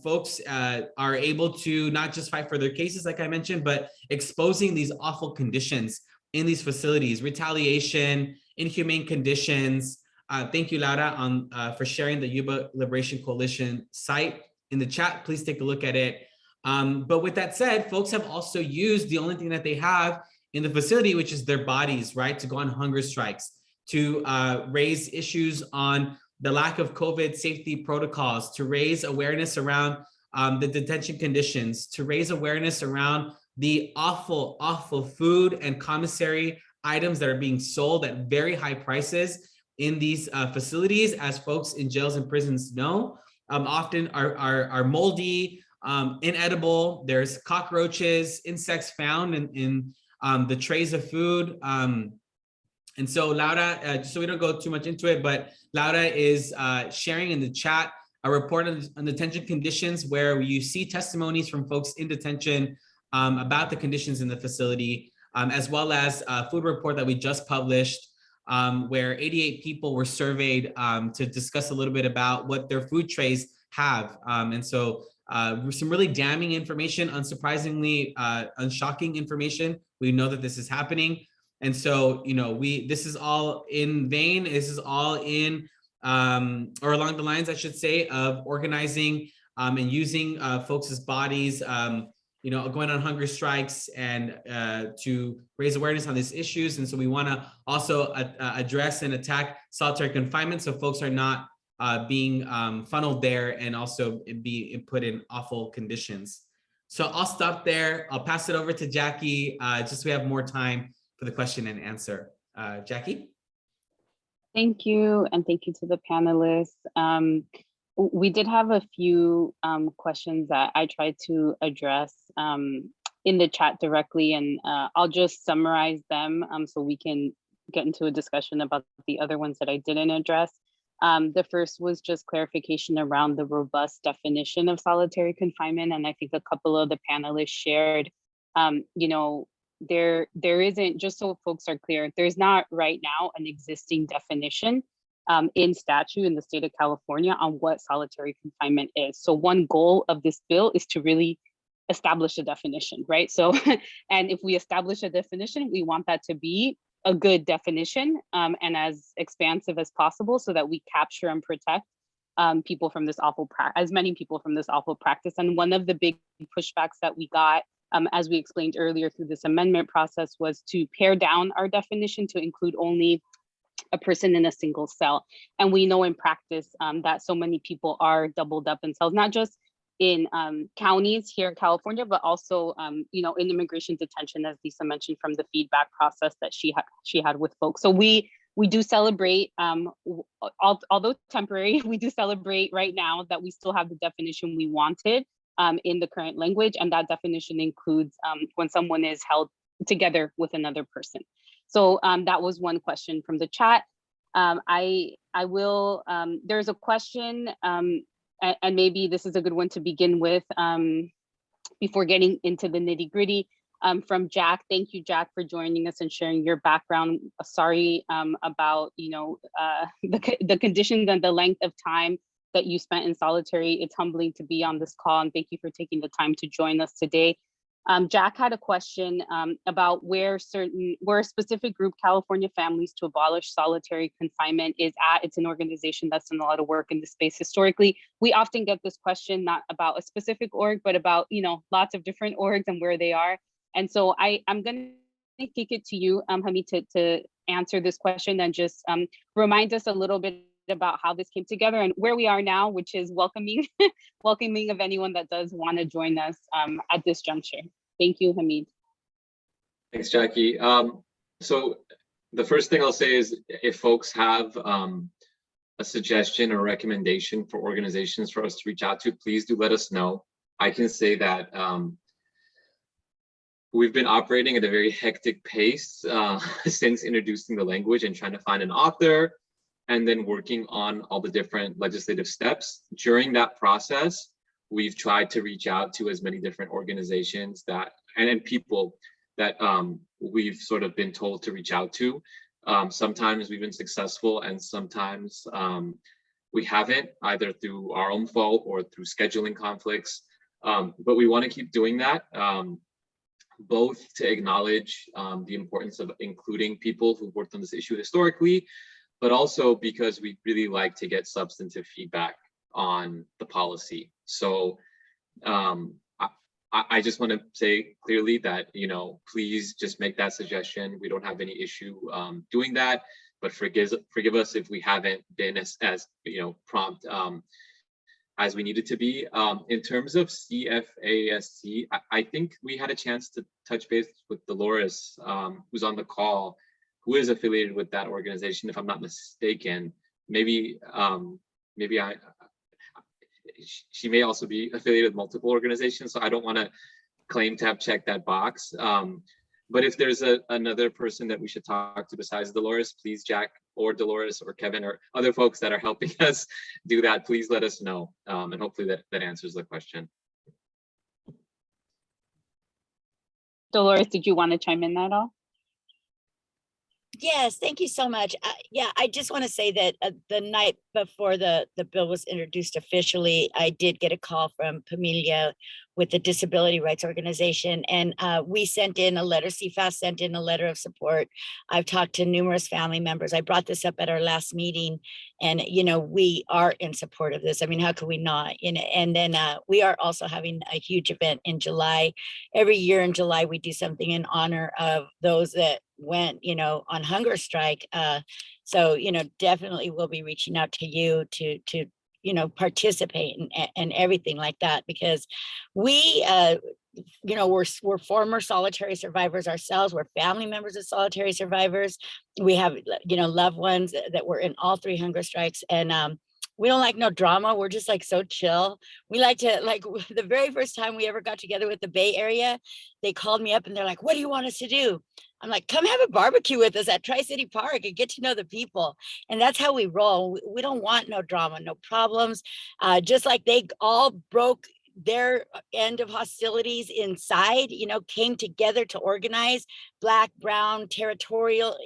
folks are able to not just fight for their cases, like I mentioned, but exposing these awful conditions in these facilities, retaliation, inhumane conditions. Thank you, Laura, for sharing the Yuba Liberation Coalition site in the chat. Please take a look at it. But with that said, folks have also used the only thing that they have in the facility, which is their bodies, right, to go on hunger strikes, to raise issues on the lack of COVID safety protocols, to raise awareness around the detention conditions, to raise awareness around the awful, awful food and commissary items that are being sold at very high prices in these facilities, as folks in jails and prisons know, often are moldy, inedible. There's cockroaches, insects found in the trays of food. And so Laura, just so we don't go too much into it, but Laura is sharing in the chat a report on detention conditions where you see testimonies from folks in detention about the conditions in the facility, as well as a food report that we just published where 88 people were surveyed to discuss a little bit about what their food trays have. And so some really damning information, unsurprisingly, unshocking information. We know that this is happening. And so, you know, this is all in vain. This is all in, or along the lines, I should say, of organizing and using folks' bodies, you know, going on hunger strikes and to raise awareness on these issues. And so we want to also address and attack solitary confinement, so folks are not being funneled there and also be put in awful conditions. So I'll stop there. I'll pass it over to Jackie, just so we have more time for the question and answer. Jackie? Thank you, and thank you to the panelists. We did have a few questions that I tried to address in the chat directly, and I'll just summarize them so we can get into a discussion about the other ones that I didn't address. The first was just clarification around the robust definition of solitary confinement, and I think a couple of the panelists shared, you know, there isn't, just so folks are clear, there's not right now an existing definition in statute in the state of California on what solitary confinement is. So one goal of this bill is to really establish a definition, right? So, and if we establish a definition, we want that to be a good definition and as expansive as possible so that we capture and protect people from this awful as many people from this awful practice. And one of the big pushbacks that we got, as we explained earlier through this amendment process, was to pare down our definition to include only a person in a single cell. And we know in practice that so many people are doubled up in cells, not just in counties here in California, but also, you know, in immigration detention, as Lisa mentioned, from the feedback process that she had with folks. So we do celebrate, although temporary, we do celebrate right now that we still have the definition we wanted in the current language, and that definition includes when someone is held together with another person. So that was one question from the chat. I will, there's a question, and maybe this is a good one to begin with before getting into the nitty gritty, from Jack. Thank you, Jack, for joining us and sharing your background. Sorry about, you know, the conditions and the length of time that you spent in solitary. It's humbling to be on this call, and thank you for taking the time to join us today. Jack had a question about where a specific group, California Families to Abolish Solitary Confinement, is at. It's an organization that's done a lot of work in this space historically. We often get this question not about a specific org, but about, you know, lots of different orgs and where they are. And so I'm going to kick it to you, Hamid, to answer this question and just remind us a little bit about how this came together and where we are now, which is welcoming of anyone that does want to join us at this juncture. Thank you, Hamid. Thanks, Jackie. So the first thing I'll say is if folks have a suggestion or recommendation for organizations for us to reach out to, please do let us know. I can say that we've been operating at a very hectic pace since introducing the language and trying to find an author, and then working on all the different legislative steps. During that process, we've tried to reach out to as many different organizations and people that we've sort of been told to reach out to. Sometimes we've been successful, and sometimes We haven't, either through our own fault or through scheduling conflicts. But we want to keep doing that, both to acknowledge the importance of including people who've worked on this issue historically, but also because we really like to get substantive feedback on the policy. So I just want to say clearly that, please just make that suggestion. We don't have any issue doing that, but forgive us if we haven't been as prompt as we needed to be. In terms of CFAST, I think we had a chance to touch base with Dolores, who's on the call, who is affiliated with that organization, if I'm not mistaken. Maybe she may also be affiliated with multiple organizations, so I don't want to claim to have checked that box. But if there's another person that we should talk to besides Dolores, please, Jack or Dolores or Kevin or other folks that are helping us do that, please let us know. And hopefully that answers the question. Dolores, did you want to chime in at all? Yes, thank you so much. Yeah, I just want to say that the night before the bill was introduced officially, I did get a call from Familia with the Disability Rights Organization, and we sent in a letter, CFAS sent in a letter of support. I've talked to numerous family members. I brought this up at our last meeting, and we are in support of this. I mean, how could we not? And then we are also having a huge event in July. Every year in July, we do something in honor of those that went on hunger strike. So definitely we'll be reaching out to you to participate and everything like that, because we we're former solitary survivors ourselves. We're family members of solitary survivors. We have loved ones that were in all 3 hunger strikes, and we don't like no drama. We're just so chill. We like to, the very first time we ever got together with the Bay Area, they called me up and they're like, what do you want us to do? I'm like, come have a barbecue with us at Tri-City Park and get to know the people. And that's how we roll. We don't want no drama, no problems. Just like they all broke their end of hostilities inside, came together to organize, Black, brown, territorial.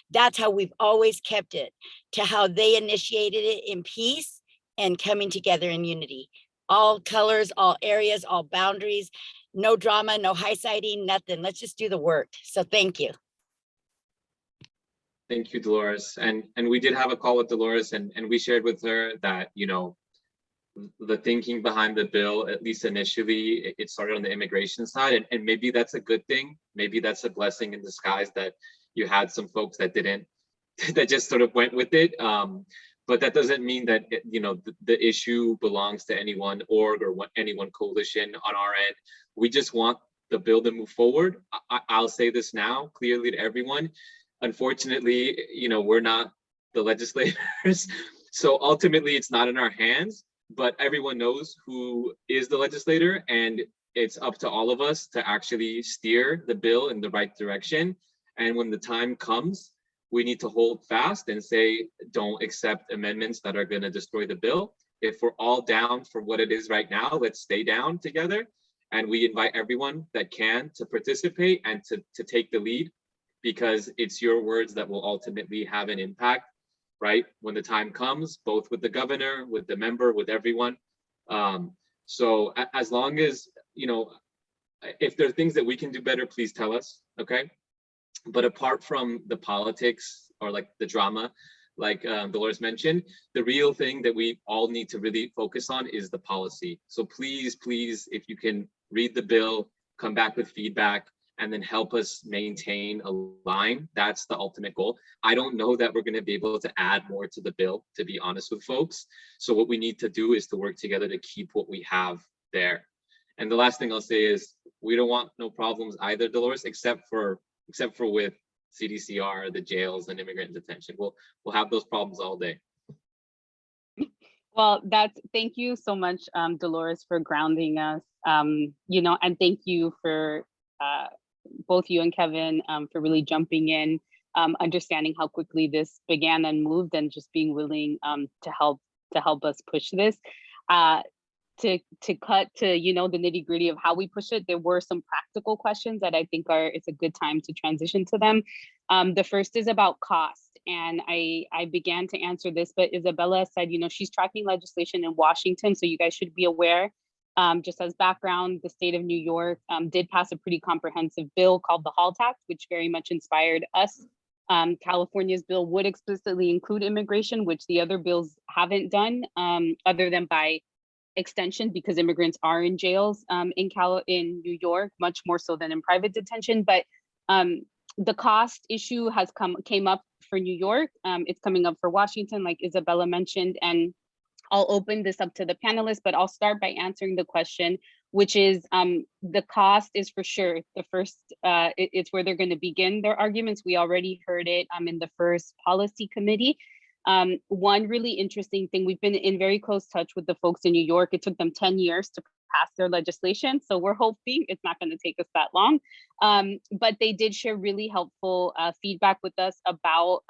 That's how we've always kept it, to how they initiated it in peace and coming together in unity. All colors, all areas, all boundaries, no drama, no high-siding, nothing. Let's just do the work. So thank you. Thank you, Dolores. And we did have a call with Dolores, and we shared with her that, the thinking behind the bill, at least initially, it started on the immigration side, and maybe that's a good thing. Maybe that's a blessing in disguise that you had some folks that that just sort of went with it. But that doesn't mean that the issue belongs to any one org or any one coalition on our end. We just want the bill to move forward. I'll say this now clearly to everyone. Unfortunately, we're not the legislators, so ultimately it's not in our hands. But everyone knows who is the legislator, and it's up to all of us to actually steer the bill in the right direction. And when the time comes, we need to hold fast and say, don't accept amendments that are going to destroy the bill. If we're all down for what it is right now, let's stay down together. And we invite everyone that can to participate and to take the lead, because it's your words that will ultimately have an impact, right? When the time comes, both with the governor, with the member, with everyone. So as long as, if there are things that we can do better, please tell us, okay? But apart from the politics or the drama, Dolores mentioned, the real thing that we all need to really focus on is the policy. So please, if you can read the bill, come back with feedback, and then help us maintain a line. That's the ultimate goal. I don't know that we're going to be able to add more to the bill, to be honest with folks. So what we need to do is to work together to keep what we have there. And the last thing I'll say is, we don't want no problems either, Dolores, except for with CDCR, the jails, and immigrant detention. We'll have those problems all day. Well, thank you so much, Dolores, for grounding us, and thank you for both you and Kevin for really jumping in, understanding how quickly this began and moved, and just being willing to help us push this. To cut to the nitty-gritty of how we push it, there were some practical questions that I think it's a good time to transition to them. The first is about cost, and I began to answer this, but Isabella said, you know, she's tracking legislation in Washington, so you guys should be aware. Just as background, the state of New York did pass a pretty comprehensive bill called the Hall Tax, which very much inspired us. California's bill would explicitly include immigration, which the other bills haven't done, other than by extension, because immigrants are in jails in New York, much more so than in private detention. But the cost issue came up for New York. It's coming up for Washington, like Isabella mentioned, and I'll open this up to the panelists, but I'll start by answering the question, which is the cost is for sure the first, it's where they're going to begin their arguments. We already heard it in the first policy committee. One really interesting thing, we've been in very close touch with the folks in New York. It took them 10 years to pass their legislation, so we're hoping it's not going to take us that long. But they did share really helpful feedback with us about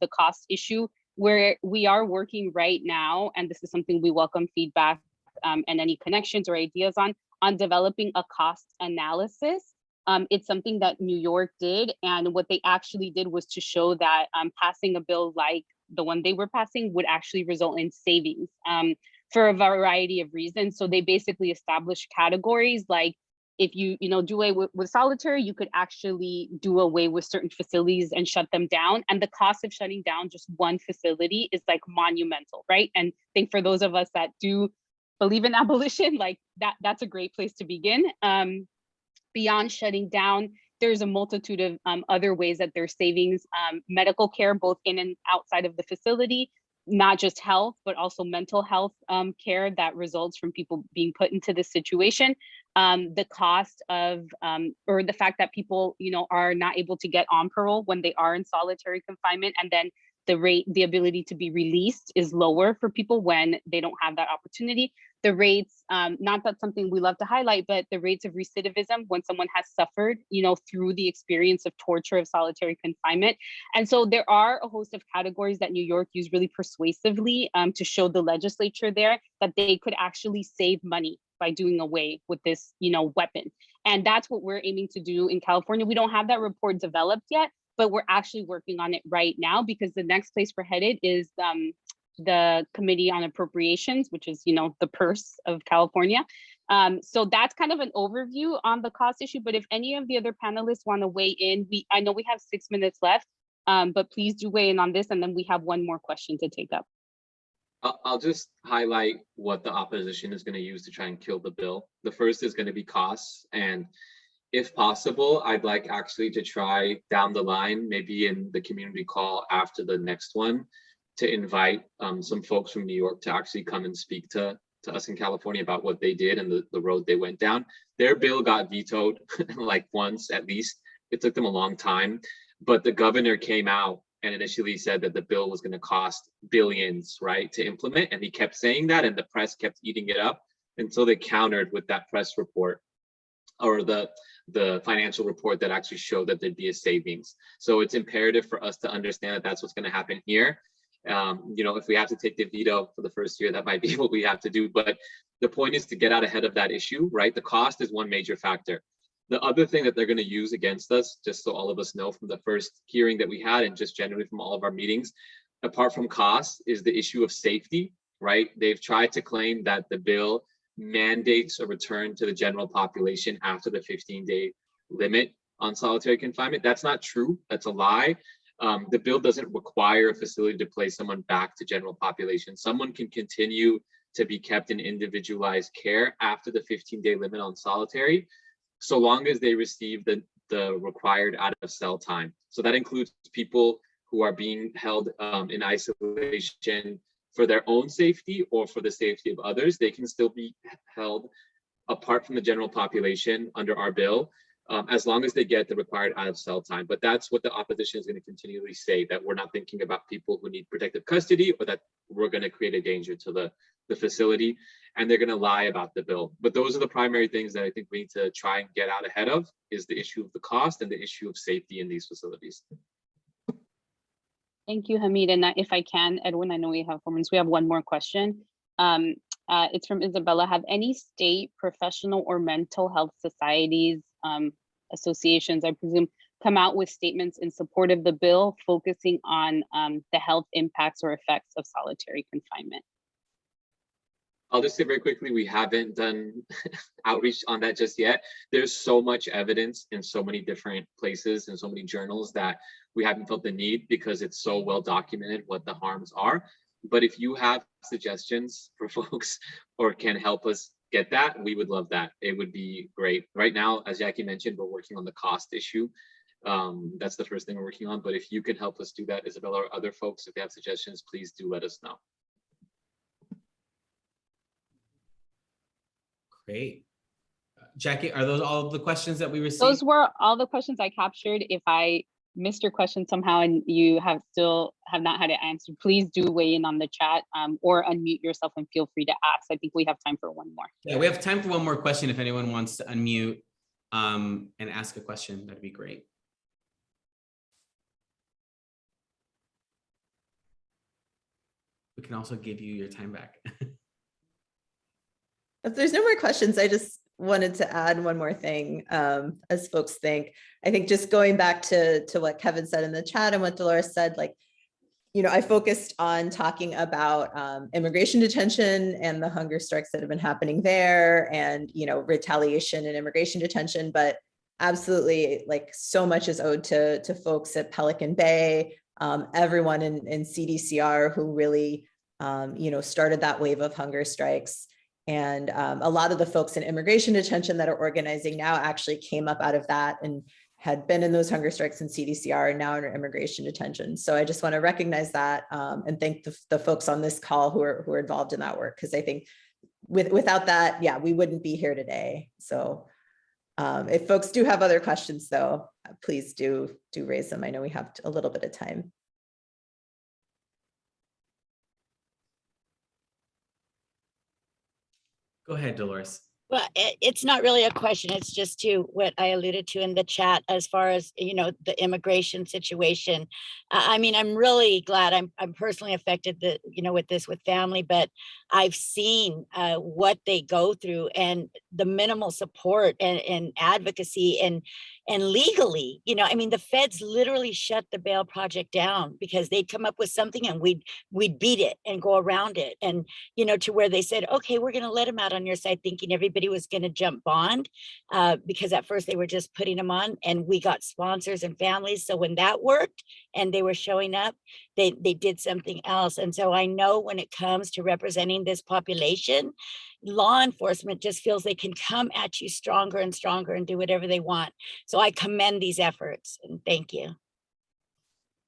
the cost issue, where we are working right now, and this is something we welcome feedback and any connections or ideas on developing a cost analysis. It's something that New York did, and what they actually did was to show that passing a bill like the one they were passing would actually result in savings for a variety of reasons. So they basically established categories, like if you do away with solitary, you could actually do away with certain facilities and shut them down. And the cost of shutting down just one facility is like monumental, right? And I think for those of us that do believe in abolition, like that's a great place to begin. Beyond shutting down, there's a multitude of other ways that there's savings, medical care, both in and outside of the facility, not just health, but also mental health care that results from people being put into this situation. The cost of, or the fact that people, are not able to get on parole when they are in solitary confinement, and then the ability to be released is lower for people when they don't have that opportunity. The rates, not that something we love to highlight, but the rates of recidivism when someone has suffered, through the experience of torture of solitary confinement. And so there are a host of categories that New York used really persuasively to show the legislature there that they could actually save money by doing away with this, weapon. And that's what we're aiming to do in California. We don't have that report developed yet, but we're actually working on it right now, because the next place we're headed is the Committee on Appropriations, which is, the purse of California. So that's kind of an overview on the cost issue. But if any of the other panelists want to weigh in, I know we have 6 minutes left, but please do weigh in on this. And then we have one more question to take up. I'll just highlight what the opposition is going to use to try and kill the bill. The first is going to be costs. And if possible, I'd like actually to try down the line, maybe in the community call after the next one, to invite some folks from New York to actually come and speak to us in California about what they did and the road they went down. Their bill got vetoed like once at least. It took them a long time, but the governor came out and initially said that the bill was going to cost billions, right, to implement. And he kept saying that, and the press kept eating it up until they countered with that press report, or the financial report that actually showed that there'd be a savings. So it's imperative for us to understand that that's what's going to happen here. If we have to take the veto for the first year, that might be what we have to do. But the point is to get out ahead of that issue, right? The cost is one major factor. The other thing that they're going to use against us, just so all of us know from the first hearing that we had and just generally from all of our meetings, apart from cost, is the issue of safety, right? They've tried to claim that the bill mandates a return to the general population after the 15-day limit on solitary confinement. That's not true. That's a lie. The bill doesn't require a facility to place someone back to general population. Someone can continue to be kept in individualized care after the 15-day limit on solitary, so long as they receive the required out of cell time. So that includes people who are being held in isolation for their own safety or for the safety of others. They can still be held apart from the general population under our bill, as long as they get the required out of cell time. But that's what the opposition is going to continually say, that we're not thinking about people who need protective custody, or that we're going to create a danger to the facility, and they're going to lie about the bill. But those are the primary things that I think we need to try and get out ahead of, is the issue of the cost and the issue of safety in these facilities. Thank you, Hamid. And if I can, Edwin, I know we have 4 minutes. We have one more question. It's from Isabella. Have any state professional or mental health societies, associations, I presume, come out with statements in support of the bill, focusing on the health impacts or effects of solitary confinement. I'll just say very quickly, we haven't done outreach on that just yet. There's so much evidence in so many different places and so many journals that we haven't felt the need because it's so well documented what the harms are. But if you have suggestions for folks or can help us get that, we would love that. It would be great. Right now, as Jackie mentioned, we're working on the cost issue. That's the first thing we're working on. But if you can help us do that, Isabella, or other folks, if they have suggestions, please do let us know. Great. Jackie, are those all of the questions that we received? Those were all the questions I captured. If I missed your question somehow and you have not had it answered, please do weigh in on the chat or unmute yourself and feel free to ask. I think we have time for one more. Yeah, we have time for one more question. If anyone wants to unmute and ask a question, that'd be great. We can also give you your time back. If there's no more questions, I just wanted to add one more thing as folks think. I think just going back to what Kevin said in the chat and what Dolores said, like, you know, I focused on talking about immigration detention and the hunger strikes that have been happening there and, you know, retaliation and immigration detention, but absolutely, like, so much is owed to folks at Pelican Bay, everyone in CDCR who really, you know, started that wave of hunger strikes. And a lot of the folks in immigration detention that are organizing now actually came up out of that and had been in those hunger strikes in CDCR and now in immigration detention. So I just want to recognize that and thank the folks on this call who are involved in that work, because I think without that, yeah, we wouldn't be here today. So if folks do have other questions, though, please do raise them. I know we have a little bit of time. Go ahead, Dolores. Well, it's not really a question. It's just to what I alluded to in the chat as far as, you know, the immigration situation. I mean, I'm really glad I'm personally affected with family, but I've seen what they go through and the minimal support and advocacy and legally, you know, I mean, the feds literally shut the bail project down because they'd come up with something and we'd beat it and go around it. And, you know, to where they said, okay, we're going to let him out on your side, thinking everybody was going to jump bond because at first they were just putting them on, and we got sponsors and families. So when that worked and they were showing up, they did something else. And so I know when it comes to representing this population, law enforcement just feels they can come at you stronger and stronger and do whatever they want. So I commend these efforts and thank you.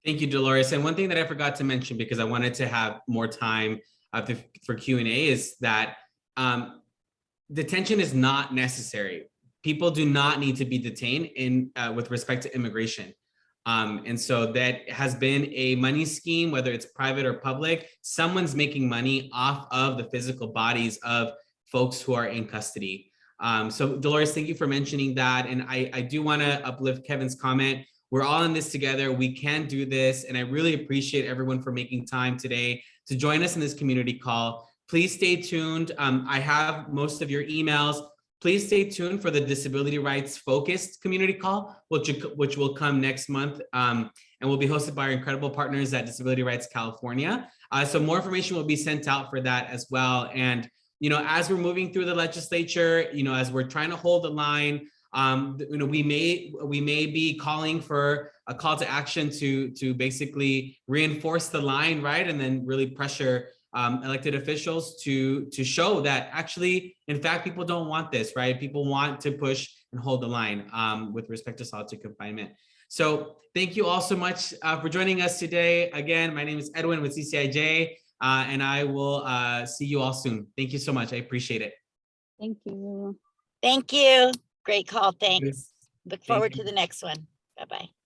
Thank you, Dolores. And one thing that I forgot to mention, because I wanted to have more time for Q&A, is that detention is not necessary. People do not need to be detained with respect to immigration. And so that has been a money scheme, whether it's private or public. Someone's making money off of the physical bodies of folks who are in custody. So Dolores, thank you for mentioning that. And I do want to uplift Kevin's comment. We're all in this together. We can do this. And I really appreciate everyone for making time today to join us in this community call. Please stay tuned. I have most of your emails. Please stay tuned for the disability rights focused community call, which will come next month and will be hosted by our incredible partners at Disability Rights California. So more information will be sent out for that as well. And, you know, as we're moving through the legislature, you know, as we're trying to hold the line, you know, we may be calling for a call to action to basically reinforce the line, right? And then really pressure elected officials to show that actually, in fact, people don't want this, right? People want to push and hold the line with respect to solitary confinement. So thank you all so much for joining us today. Again, my name is Edwin with CCIJ, and I will see you all soon. Thank you so much. I appreciate it. Thank you. Thank you. Great call. Thanks. Look forward to the next one. Bye-bye.